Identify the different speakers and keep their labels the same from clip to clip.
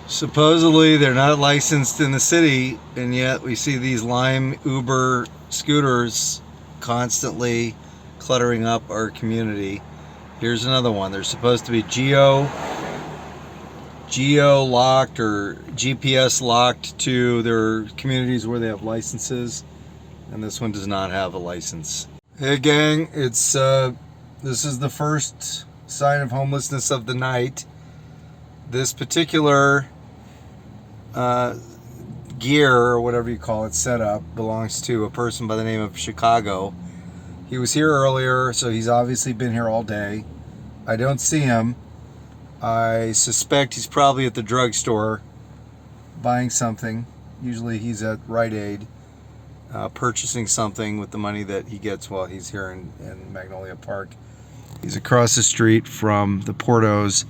Speaker 1: Supposedly they're not licensed in the city, and yet we see these Lime Uber scooters constantly cluttering up our community. Here's another one. They're supposed to be geo locked or GPS locked to their communities where they have licenses, and this one does not have a license. Hey gang, it's this is the first sign of homelessness of the night. This particular gear, or whatever you call it, setup, belongs to a person by the name of Chicago. He was here earlier, so he's obviously been here all day. I don't see him. I suspect he's probably at the drugstore buying something. Usually he's at Rite Aid purchasing something with the money that he gets while he's here in Magnolia Park. He's across the street from the Portos.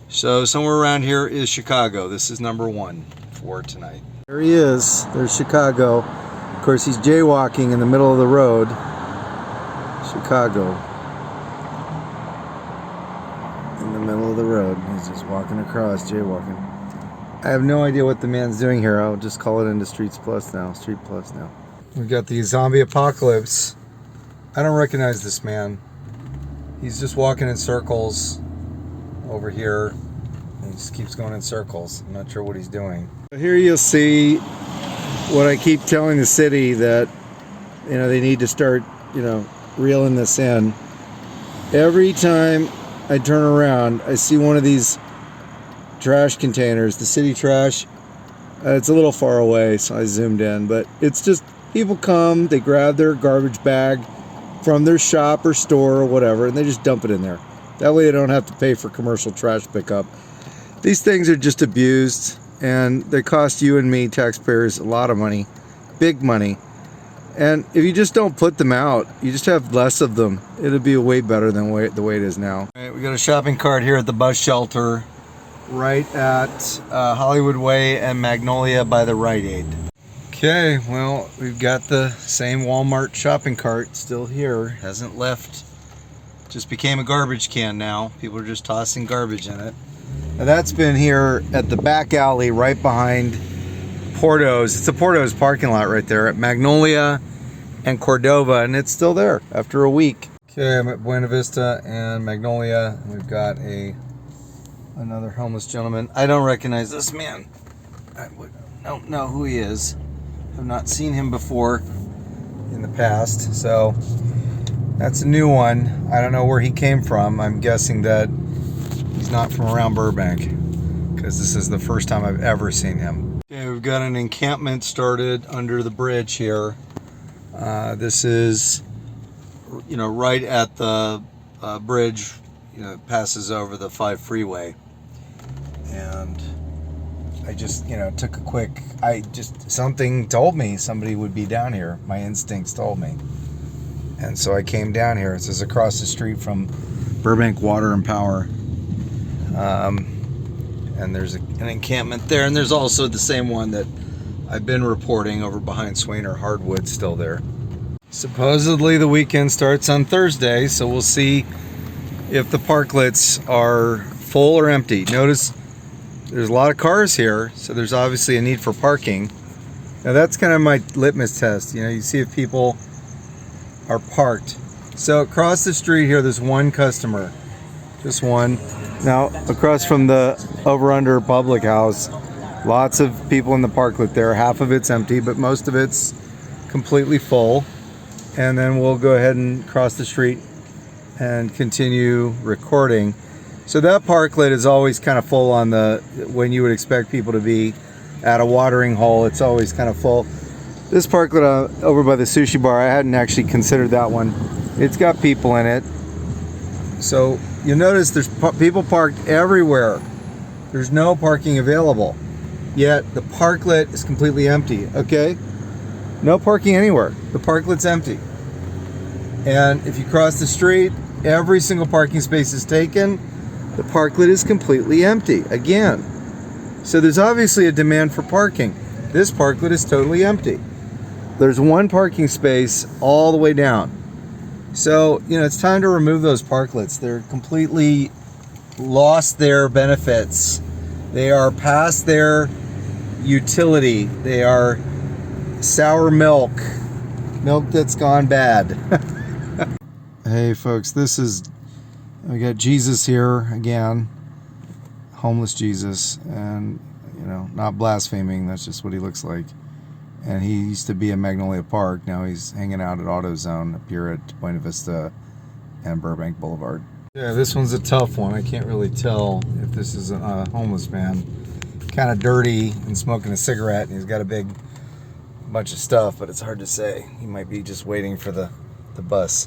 Speaker 1: So somewhere around here is Chicago. This is number one for tonight. There he is. There's Chicago. Of course, he's jaywalking in the middle of the road. Chicago. In the middle of the road. He's just walking across, jaywalking. I have no idea what the man's doing here. I'll just call it into Street Plus now. We've got the zombie apocalypse. I don't recognize this man. He's just walking in circles over here. He just keeps going in circles. I'm not sure what he's doing. Here you'll see what I keep telling the city, that they need to start reeling this in. Every time I turn around, I see one of these trash containers, the city trash. It's a little far away, so I zoomed in, but it's just people come, they grab their garbage bag from their shop or store or whatever, and they just dump it in there. That way they don't have to pay for commercial trash pickup. These things are just abused, and they cost you and me, taxpayers, a lot of money, big money. And if you just don't put them out, you just have less of them, it'll be way better than the way it is now. All right, we got a shopping cart here at the bus shelter, right at Hollywood Way and Magnolia by the Rite Aid. Okay, well, we've got the same Walmart shopping cart still here. Hasn't left. Just became a garbage can now. People are just tossing garbage in it. Now that's been here at the back alley right behind Porto's. It's the Porto's parking lot right there at Magnolia and Cordova, and it's still there after a week. Okay, I'm at Buena Vista and Magnolia. We've got another homeless gentleman. I don't recognize this man. I don't know who he is. I've not seen him before in the past, so that's a new one. I don't know where he came from. I'm guessing that he's not from around Burbank, because this is the first time I've ever seen him. Okay, we've got an encampment started under the bridge here. This is, right at the bridge, passes over the 5 freeway. And I just, took a quick, something told me somebody would be down here. My instincts told me. And so I came down here. This is across the street from Burbank Water and Power. And there's an encampment there. And there's also the same one that I've been reporting over behind Swainer Hardwood still there. Supposedly the weekend starts on Thursday, so we'll see if the parklets are full or empty. Notice there's a lot of cars here, so there's obviously a need for parking. Now that's kind of my litmus test. You see if people are parked. So across the street here, there's one customer, just one. Now across from the over-under public house, lots of people in the parklet there. Half of it's empty, but most of it's completely full. And then we'll go ahead and cross the street and continue recording. So that parklet is always kind of full on when you would expect people to be at a watering hole. It's always kind of full. This parklet over by the sushi bar, I hadn't actually considered that one. It's got people in it. So you'll notice there's people parked everywhere. There's no parking available. Yet the parklet is completely empty, okay? No parking anywhere. The parklet's empty. And if you cross the street, every single parking space is taken. The parklet is completely empty, again. So there's obviously a demand for parking. This parklet is totally empty. There's one parking space all the way down. So, it's time to remove those parklets. They're completely lost their benefits They are past their utility. They are sour milk. Milk that's gone bad. Hey folks, we got Jesus here again. Homeless Jesus, and you know, not blaspheming, that's just what he looks like. And he used to be at Magnolia Park. Now he's hanging out at AutoZone up here at Buena Vista and Burbank Boulevard. Yeah, this one's a tough one. I can't really tell if this is a homeless man. Kind of dirty and smoking a cigarette, and he's got a big bunch of stuff, but it's hard to say. He might be just waiting for the bus.